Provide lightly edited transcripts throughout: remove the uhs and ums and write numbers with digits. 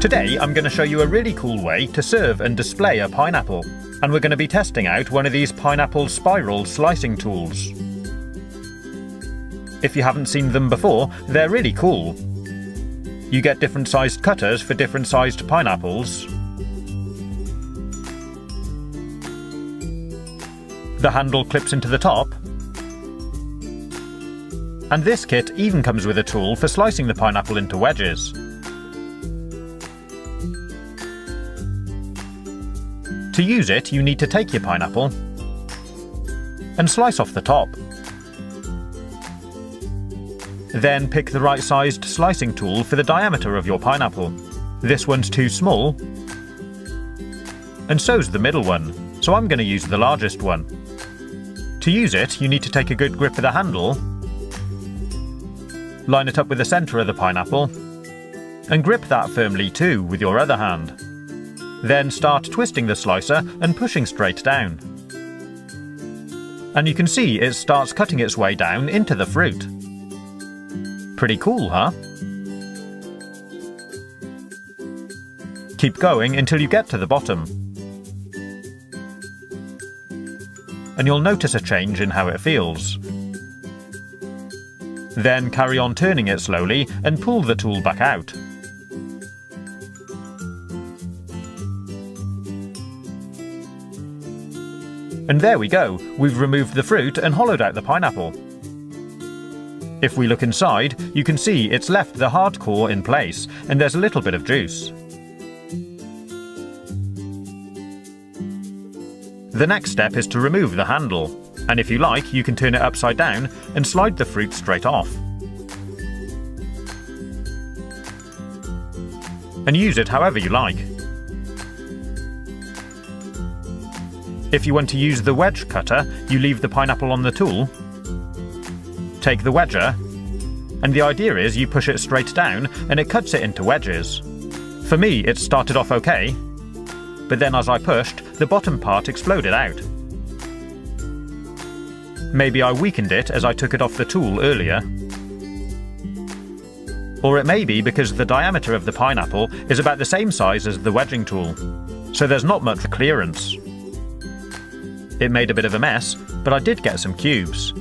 Today I'm going to show you a really cool way to serve and display a pineapple, and we're going to be testing out one of these pineapple spiral slicing tools. If you haven't seen them before, they're really cool. You get different sized cutters for different sized pineapples. The handle clips into the top. And this kit even comes with a tool for slicing the pineapple into wedges. To use it, you need to take your pineapple and slice off the top. Then pick the right sized slicing tool for the diameter of your pineapple. This one's too small, and so's the middle one, so I'm going to use the largest one. To use it, you need to take a good grip of the handle, line it up with the centre of the pineapple, and grip that firmly too with your other hand. Then start twisting the slicer and pushing straight down. And you can see it starts cutting its way down into the fruit. Pretty cool, huh? Keep going until you get to the bottom. And you'll notice a change in how it feels. Then carry on turning it slowly and pull the tool back out. And there we go, we've removed the fruit and hollowed out the pineapple. If we look inside, you can see it's left the hard core in place and there's a little bit of juice. The next step is to remove the handle, and if you like, you can turn it upside down and slide the fruit straight off. And use it however you like. If you want to use the wedge cutter, you leave the pineapple on the tool, take the wedger, and the idea is you push it straight down and it cuts it into wedges. For me, it started off okay, but then as I pushed, the bottom part exploded out. Maybe I weakened it as I took it off the tool earlier. Or it may be because the diameter of the pineapple is about the same size as the wedging tool, so there's not much clearance. It made a bit of a mess, but I did get some cubes.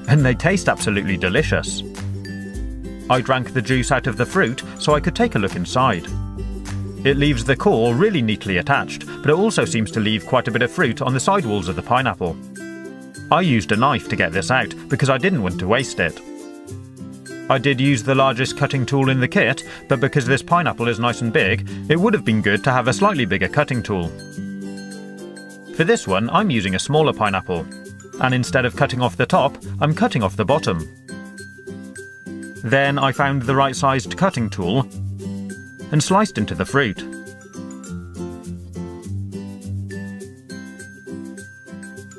And they taste absolutely delicious. I drank the juice out of the fruit so I could take a look inside. It leaves the core really neatly attached, but it also seems to leave quite a bit of fruit on the sidewalls of the pineapple. I used a knife to get this out because I didn't want to waste it. I did use the largest cutting tool in the kit, but because this pineapple is nice and big, it would have been good to have a slightly bigger cutting tool. For this one, I'm using a smaller pineapple, and instead of cutting off the top, I'm cutting off the bottom. Then I found the right sized cutting tool and sliced into the fruit.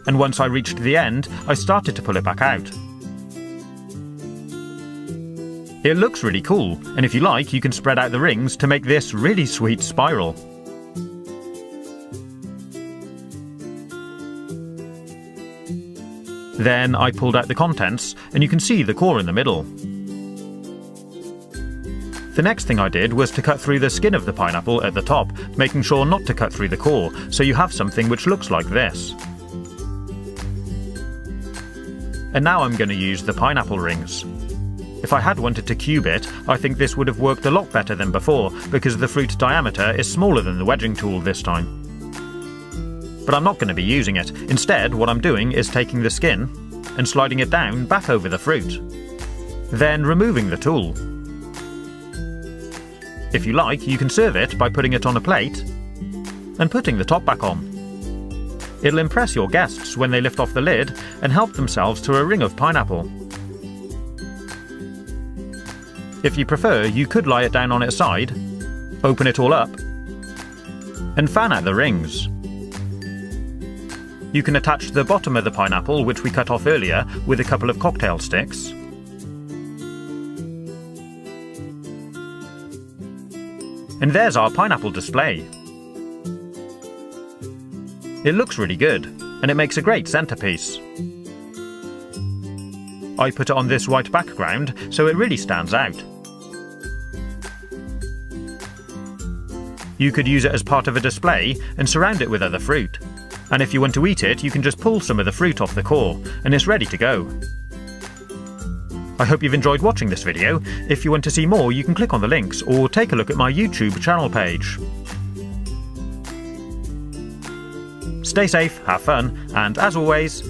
And once I reached the end, I started to pull it back out. It looks really cool, and if you like, you can spread out the rings to make this really sweet spiral. Then I pulled out the contents, and you can see the core in the middle. The next thing I did was to cut through the skin of the pineapple at the top, making sure not to cut through the core, so you have something which looks like this. And now I'm going to use the pineapple rings. If I had wanted to cube it, I think this would have worked a lot better than before, because the fruit diameter is smaller than the wedging tool this time. But I'm not going to be using it. Instead, what I'm doing is taking the skin and sliding it down back over the fruit. Then removing the tool. If you like, you can serve it by putting it on a plate and putting the top back on. It'll impress your guests when they lift off the lid and help themselves to a ring of pineapple. If you prefer, you could lie it down on its side, open it all up, and fan out the rings. You can attach the bottom of the pineapple, which we cut off earlier, with a couple of cocktail sticks. And there's our pineapple display. It looks really good, and it makes a great centerpiece. I put it on this white background, so it really stands out. You could use it as part of a display and surround it with other fruit. And if you want to eat it, you can just pull some of the fruit off the core, and it's ready to go. I hope you've enjoyed watching this video. If you want to see more, you can click on the links or take a look at my YouTube channel page. Stay safe, have fun, and as always,